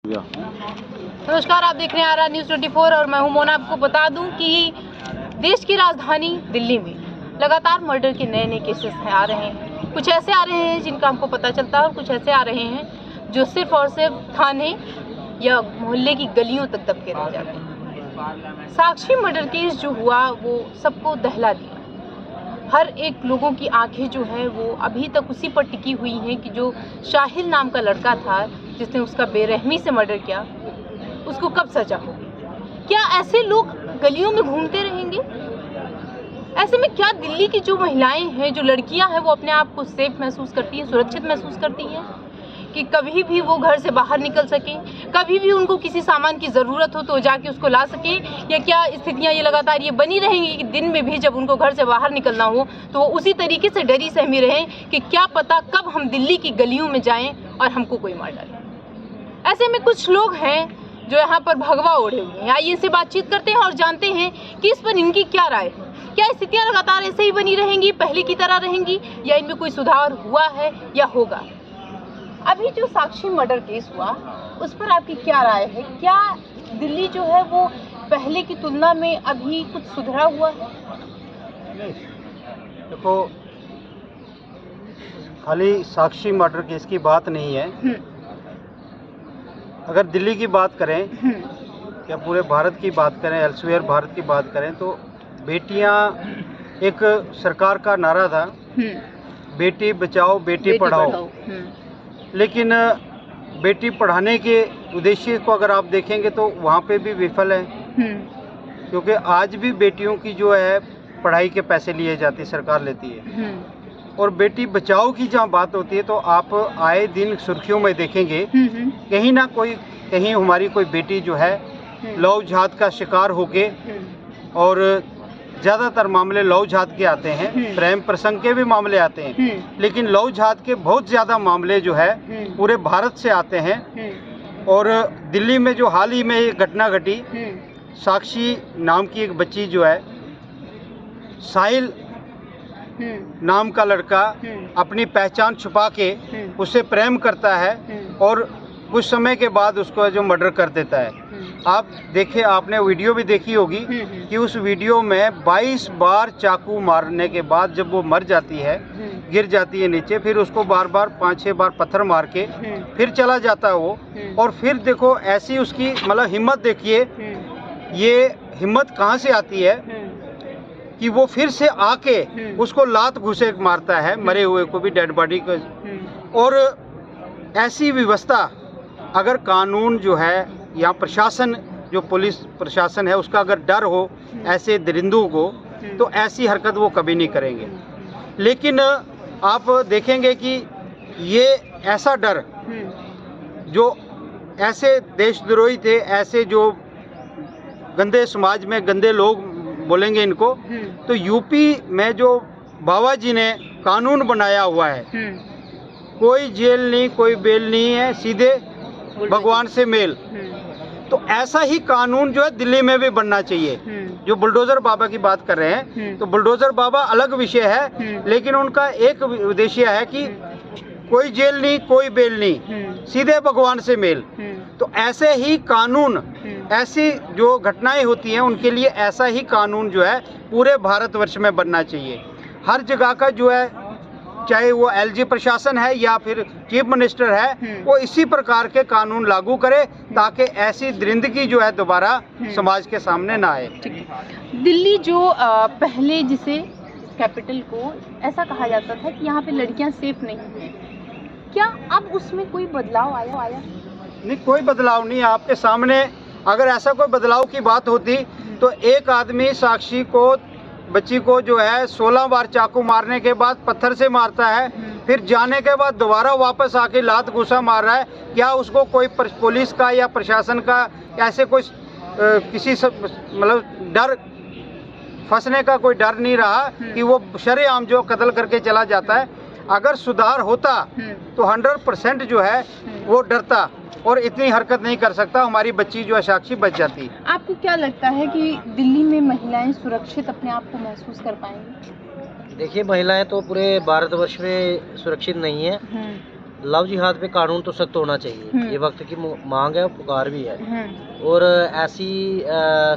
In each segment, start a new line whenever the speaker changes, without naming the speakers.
नमस्कार, आप देख रहे हैं आर न्यूज़ 24 और मैं हूं मोना। आपको बता दूं कि देश की राजधानी दिल्ली में लगातार मर्डर के नए केसेस आ रहे हैं। कुछ ऐसे आ रहे हैं जिनका हमको पता चलता है और कुछ ऐसे आ रहे हैं जो सिर्फ और सिर्फ थाने या मोहल्ले की गलियों तक दबके रह जाते हैं। साक्षी मर्डर केस जो हुआ वो सबको दहला दिया। हर एक लोगों की आंखें जो है वो अभी तक उसी पर टिकी हुई हैं कि जो शाहिल नाम का लड़का था जिसने उसका बेरहमी से मर्डर किया, उसको कब सजा होगी। क्या ऐसे लोग गलियों में घूमते रहेंगे? ऐसे में क्या दिल्ली की जो महिलाएं हैं, जो लड़कियां हैं, वो अपने आप को सेफ महसूस करती हैं, सुरक्षित महसूस करती हैं कि कभी भी वो घर से बाहर निकल सकें, कभी भी उनको किसी सामान की ज़रूरत हो तो जाके उसको ला सकें? या क्या स्थितियां ये लगातार ये बनी रहेंगी कि दिन में भी जब उनको घर से बाहर निकलना हो तो वो उसी तरीके से डरी सहमी रहें कि क्या पता कब हम दिल्ली की गलियों में जाएं और हमको कोई मार डाले। ऐसे में कुछ लोग हैं जो यहाँ पर भगवा ओढ़े हुए हैं। आइए इनसे बातचीत करते हैं और जानते हैं कि इस पर इनकी क्या राय है। क्या स्थितियाँ लगातार ऐसे ही बनी रहेंगी, पहले की तरह रहेंगी, या इनमें कोई सुधार हुआ है या होगा? अभी जो साक्षी मर्डर केस हुआ उस पर आपकी क्या राय है? क्या दिल्ली जो है वो पहले की तुलना में अभी कुछ सुधरा हुआ है?
देखो, खाली साक्षी मर्डर केस की बात नहीं है। अगर दिल्ली की बात करें या पूरे भारत की बात करें, एल्सवेयर भारत की बात करें, तो बेटियां एक सरकार का नारा था, बेटी बचाओ बेटी पढ़ाओ। लेकिन बेटी पढ़ाने के उद्देश्य को अगर आप देखेंगे तो वहाँ पे भी विफल है, क्योंकि आज भी बेटियों की जो है पढ़ाई के पैसे लिए जाते, सरकार लेती है। और बेटी बचाओ की जहाँ बात होती है तो आप आए दिन सुर्खियों में देखेंगे कहीं ना कहीं हमारी कोई बेटी जो है लव जिहाद का शिकार होके, और ज़्यादातर मामले लव जिहाद के आते हैं, प्रेम प्रसंग के भी मामले आते हैं, लेकिन लव जिहाद के बहुत ज़्यादा मामले जो है पूरे भारत से आते हैं। और दिल्ली में जो हाल ही में ये घटना घटी, साक्षी नाम की एक बच्ची जो है, साहिल नाम का लड़का अपनी पहचान छुपा के उससे प्रेम करता है और कुछ समय के बाद उसको जो मर्डर कर देता है। आप देखें, आपने वीडियो भी देखी होगी कि उस वीडियो में 22 बार चाकू मारने के बाद जब वो मर जाती है, गिर जाती है नीचे, फिर उसको बार बार 5-6 बार पत्थर मार के फिर चला जाता है वो। और फिर देखो ऐसी उसकी मतलब हिम्मत देखिए, ये हिम्मत कहाँ से आती है कि वो फिर से आके उसको लात घुसे मारता है, मरे हुए को भी, डेड बॉडी को। और ऐसी व्यवस्था, अगर कानून जो है या प्रशासन, जो पुलिस प्रशासन है, उसका अगर डर हो ऐसे दरिंदों को, तो ऐसी हरकत वो कभी नहीं करेंगे। लेकिन आप देखेंगे कि ये ऐसा डर, जो ऐसे देशद्रोही थे, ऐसे जो गंदे समाज में गंदे लोग बोलेंगे इनको, तो यूपी में जो बाबा जी ने कानून बनाया हुआ है, कोई जेल नहीं, कोई बेल नहीं है, सीधे भगवान से मेल, तो ऐसा ही कानून जो है दिल्ली में भी बनना चाहिए। जो बुलडोजर बाबा की बात कर रहे हैं, तो बुलडोजर बाबा अलग विषय है, लेकिन उनका एक उद्देश्य है कि कोई जेल नहीं, कोई बेल नहीं, सीधे भगवान से मेल। तो ऐसे ही कानून, ऐसी जो घटनाएं होती हैं उनके लिए ऐसा ही कानून जो है पूरे भारतवर्ष में बनना चाहिए। हर जगह का जो है, चाहे वो एलजी प्रशासन है या फिर चीफ मिनिस्टर है, वो इसी प्रकार के कानून लागू करे ताकि ऐसी दरिंदगी जो है दोबारा समाज के सामने ना आए।
दिल्ली जो पहले जिसे कैपिटल को ऐसा कहा जाता था कि यहाँ पे लड़कियाँ सेफ नहीं हैं, क्या अब उसमें कोई बदलाव आया?
नहीं, कोई बदलाव नहीं। आपके सामने अगर ऐसा कोई बदलाव की बात होती तो एक आदमी साक्षी को, बच्ची को जो है 16 बार चाकू मारने के बाद पत्थर से मारता है, फिर जाने के बाद दोबारा वापस आके लात घुसा मार रहा है। क्या उसको कोई पुलिस का या प्रशासन का ऐसे कोई किसी मतलब डर, फंसने का कोई डर नहीं रहा कि वो शरेआम जो कत्ल करके चला जाता है? अगर सुधार होता तो 100% जो है वो डरता और इतनी हरकत नहीं कर सकता, हमारी बच्ची जो है साक्षी बच जाती।
आपको क्या लगता है कि दिल्ली में महिलाएं सुरक्षित अपने आप को महसूस कर पाएंगी?
देखिए, महिलाएं तो पूरे भारतवर्ष में सुरक्षित नहीं है। लव जिहाद पे कानून तो सख्त होना चाहिए, ये वक्त की मांग है और पुकार भी है। और ऐसी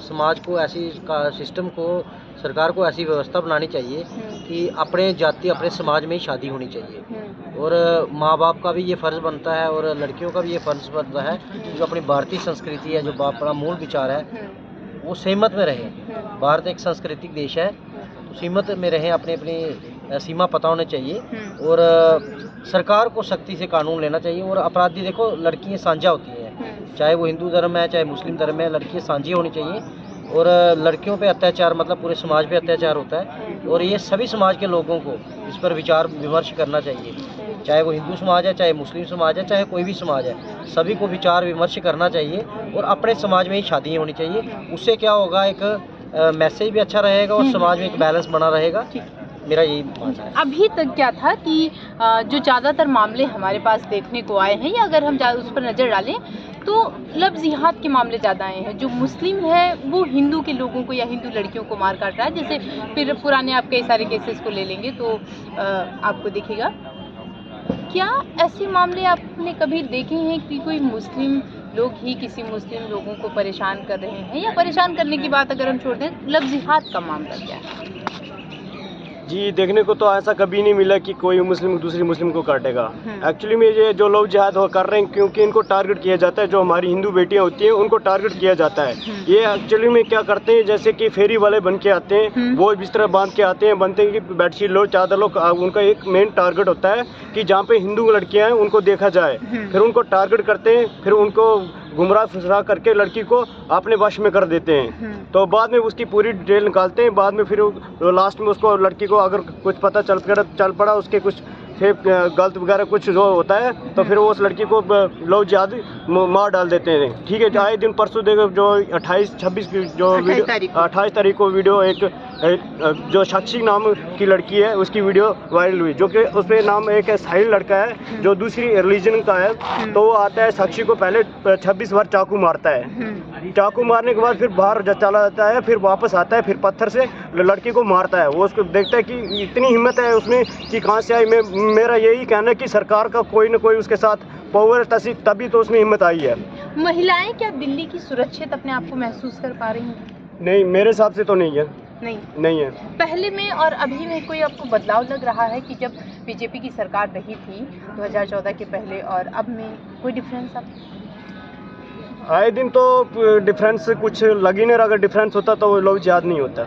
समाज को, ऐसी सिस्टम को, सरकार को ऐसी व्यवस्था बनानी चाहिए कि अपने जाति, अपने समाज में ही शादी होनी चाहिए। और माँ बाप का भी ये फ़र्ज़ बनता है और लड़कियों का भी ये फ़र्ज़ बनता है कि जो अपनी भारतीय संस्कृति है, जो अपना मूल विचार है, वो सहमत में रहे। भारत एक सांस्कृतिक देश है, तो सीमित में रहें, अपनी अपनी सीमा पता होनी चाहिए। और सरकार को सख्ती से कानून लेना चाहिए। और अपराधी, देखो लड़कियां साझा होती हैं, चाहे वो हिंदू धर्म है चाहे मुस्लिम धर्म है, लड़कियां साझी होनी चाहिए। और लड़कियों पे अत्याचार मतलब पूरे समाज पे अत्याचार होता है, और ये सभी समाज के लोगों को इस पर विचार विमर्श करना चाहिए, चाहे वो हिंदू समाज है, चाहे मुस्लिम समाज है, चाहे कोई भी समाज है, सभी को विचार विमर्श करना चाहिए और अपने समाज में ही शादी होनी चाहिए। उससे क्या होगा, एक मैसेज भी अच्छा रहेगा और समाज में एक बैलेंस बना रहेगा। मेरा यही मानना है।
अभी तक क्या था कि जो ज़्यादातर मामले हमारे पास देखने को आए हैं, या अगर हम उस पर नज़र डालें तो लव जिहाद के मामले ज़्यादा आए हैं। जो मुस्लिम है वो हिंदू के लोगों को या हिंदू लड़कियों को मार काट रहा है। जैसे फिर पुराने आप कई सारे केसेस को ले लेंगे तो आपको दिखेगा। क्या ऐसे मामले आपने कभी देखे हैं कि कोई मुस्लिम लोग ही किसी मुस्लिम लोगों को परेशान कर रहे हैं? या परेशान करने की बात अगर हम छोड़ दें, लव जिहाद का मामला क्या है?
जी, देखने को तो ऐसा कभी नहीं मिला कि कोई मुस्लिम दूसरी मुस्लिम को काटेगा। एक्चुअली में ये जो लोग जिहाद कर रहे हैं, क्योंकि इनको टारगेट किया जाता है, जो हमारी हिंदू बेटियां होती हैं उनको टारगेट किया जाता है। ये एक्चुअली में क्या करते हैं, जैसे कि फेरी वाले बन के आते हैं, वो बिस्तर बांध के आते हैं, बनते हैं कि बेडशीट लो, चादर लो। उनका एक मेन टारगेट होता है कि जहाँ पे हिंदू लड़कियाँ हैं उनको देखा जाए, फिर उनको टारगेट करते हैं, फिर उनको गुमराह फुसरा करके लड़की को अपने वश में कर देते हैं। तो बाद में उसकी पूरी डिटेल निकालते हैं, बाद में फिर लास्ट में उसको, लड़की को अगर कुछ पता चल पड़ा उसके कुछ गलत वगैरह कुछ जो होता है, तो फिर वो उस लड़की को लव जिहाद मार डाल देते हैं। ठीक है, आए दिन परसों देखो जो 28-26 की जो 28 तारीख को वीडियो एक जो साक्षी नाम की लड़की है उसकी वीडियो वायरल हुई, जो कि उसमें नाम एक साहिल लड़का है जो दूसरी रिलीजन का है। तो वो आता है, साक्षी को पहले 26 बार चाकू मारता है। चाकू मारने के बाद फिर बाहर चला जाता है, फिर वापस आता है, फिर पत्थर से लड़की को मारता है। वो उसको देखता है कि इतनी हिम्मत है उसमें कि कहाँ से आई। मेरा यही कहना है कि सरकार का कोई ना कोई उसके साथ पावर, तभी तो उसमें हिम्मत आई है।
महिलाएं क्या दिल्ली की सुरक्षित अपने आप को महसूस कर पा रही हैं?
नहीं, मेरे हिसाब से तो नहीं है। नहीं है।
पहले में और अभी में कोई आपको बदलाव लग रहा है कि जब बीजेपी की सरकार रही थी 2014 के पहले और अब में कोई डिफरेंस?
आए दिन तो डिफरेंस कुछ लग ही नहीं रहा। अगर डिफरेंस होता तो वो लव जिहाद नहीं होता,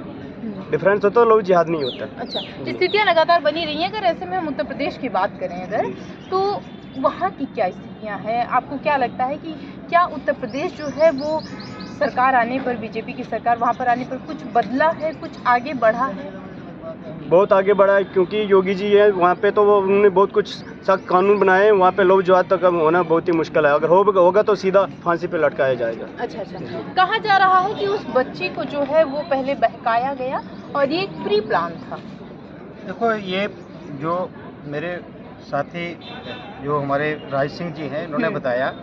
डिफरेंस होता तो लव जिहाद नहीं होता।
अच्छा, स्थितियाँ लगातार बनी रही हैं। अगर ऐसे में हम उत्तर प्रदेश की बात करें अगर, तो वहाँ की क्या स्थितियाँ हैं? आपको क्या लगता है कि क्या उत्तर प्रदेश जो है वो सरकार आने पर, बीजेपी की सरकार वहाँ पर आने पर कुछ बदला है, कुछ आगे बढ़ा है?
बहुत आगे बढ़ा है, क्योंकि योगी जी है वहाँ पे, तो वो उन्होंने बहुत कुछ सख्त कानून बनाए हैं। वहाँ पे लव जिहाद तक होना बहुत ही मुश्किल है। अगर होगा तो सीधा फांसी पे लटकाया जाएगा।
अच्छा, कहा जा रहा है कि उस बच्ची को जो है वो पहले बहकाया गया और ये एक प्री प्लान था।
देखो, ये जो मेरे साथी जो हमारे राज सिंह जी हैं, इन्होंने बताया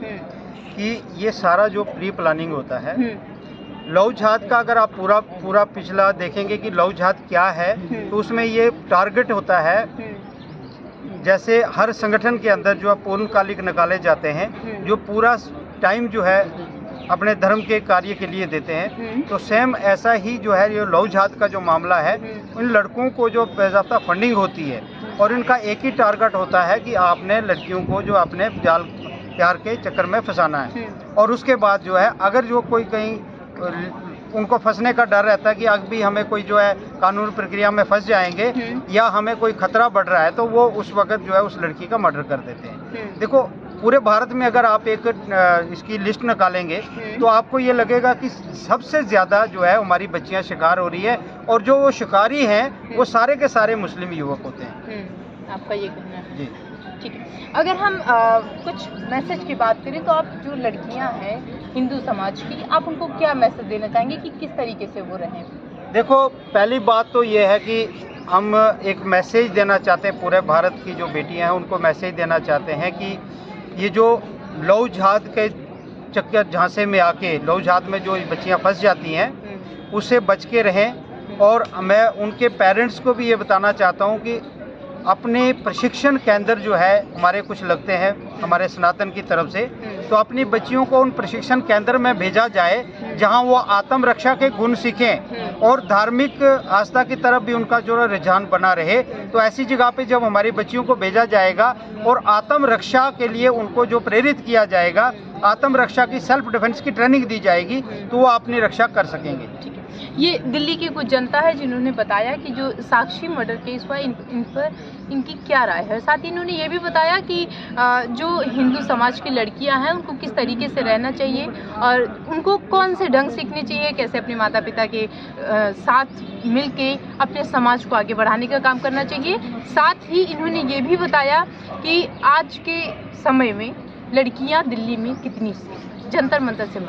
कि ये सारा जो प्री प्लानिंग होता है लव जिहाद का, अगर आप पूरा पिछला देखेंगे कि लव जिहाद क्या है, तो उसमें ये टारगेट होता है। जैसे हर संगठन के अंदर जो पूर्णकालिक निकाले जाते हैं, जो पूरा टाइम जो है अपने धर्म के कार्य के लिए देते हैं, तो सेम ऐसा ही जो है ये लव जिहाद का जो मामला है, उन लड़कों को जो बेज़ाब्ता फंडिंग होती है और इनका एक ही टारगेट होता है कि आपने लड़कियों को जो अपने जाल प्यार के चक्कर में फंसाना है। और उसके बाद जो है, अगर जो कोई कहीं उनको फंसने का डर रहता है कि अब भी हमें कोई जो है कानूनी प्रक्रिया में फंस जाएंगे या हमें कोई खतरा बढ़ रहा है, तो वो उस वक्त जो है उस लड़की का मर्डर कर देते हैं। देखो, पूरे भारत में अगर आप एक इसकी लिस्ट निकालेंगे तो आपको ये लगेगा कि सबसे ज़्यादा जो है हमारी बच्चियां शिकार हो रही है, और जो वो शिकारी हैं वो सारे के सारे मुस्लिम युवक होते हैं।
आपका ये कहना है?
जी,
ठीक है। अगर हम कुछ मैसेज की बात करें तो आप जो लड़कियां हैं हिंदू समाज की, आप उनको क्या मैसेज देना चाहेंगे कि किस तरीके से वो रहें?
देखो, पहली बात तो ये है कि हम एक मैसेज देना चाहते हैं पूरे भारत की जो बेटियां हैं उनको मैसेज देना चाहते हैं कि ये जो लव जिहाद के चक्कर झांसे में आके लव जिहाद में जो बच्चियां फंस जाती हैं उससे बच के रहें। और मैं उनके पेरेंट्स को भी ये बताना चाहता हूँ कि अपने प्रशिक्षण केंद्र जो है हमारे कुछ लगते हैं हमारे सनातन की तरफ से, तो अपनी बच्चियों को उन प्रशिक्षण केंद्र में भेजा जाए जहां वो आत्मरक्षा के गुण सीखें और धार्मिक आस्था की तरफ भी उनका जो रुझान बना रहे। तो ऐसी जगह पे जब हमारी बच्चियों को भेजा जाएगा और आत्मरक्षा के लिए उनको जो प्रेरित किया जाएगा, आत्मरक्षा की सेल्फ डिफेंस की ट्रेनिंग दी जाएगी, तो वो अपनी रक्षा कर सकेंगे।
ये दिल्ली की कुछ जनता है जिन्होंने बताया कि जो साक्षी मर्डर केस हुआ इन पर इनकी क्या राय है। साथ ही इन्होंने ये भी बताया कि जो हिंदू समाज की लड़कियां हैं उनको किस तरीके से रहना चाहिए और उनको कौन से ढंग सीखने चाहिए, कैसे अपने माता पिता के साथ मिलके अपने समाज को आगे बढ़ाने का काम करना चाहिए। साथ ही इन्होंने ये भी बताया कि आज के समय में लड़कियां दिल्ली में कितनी जंतर मंतर से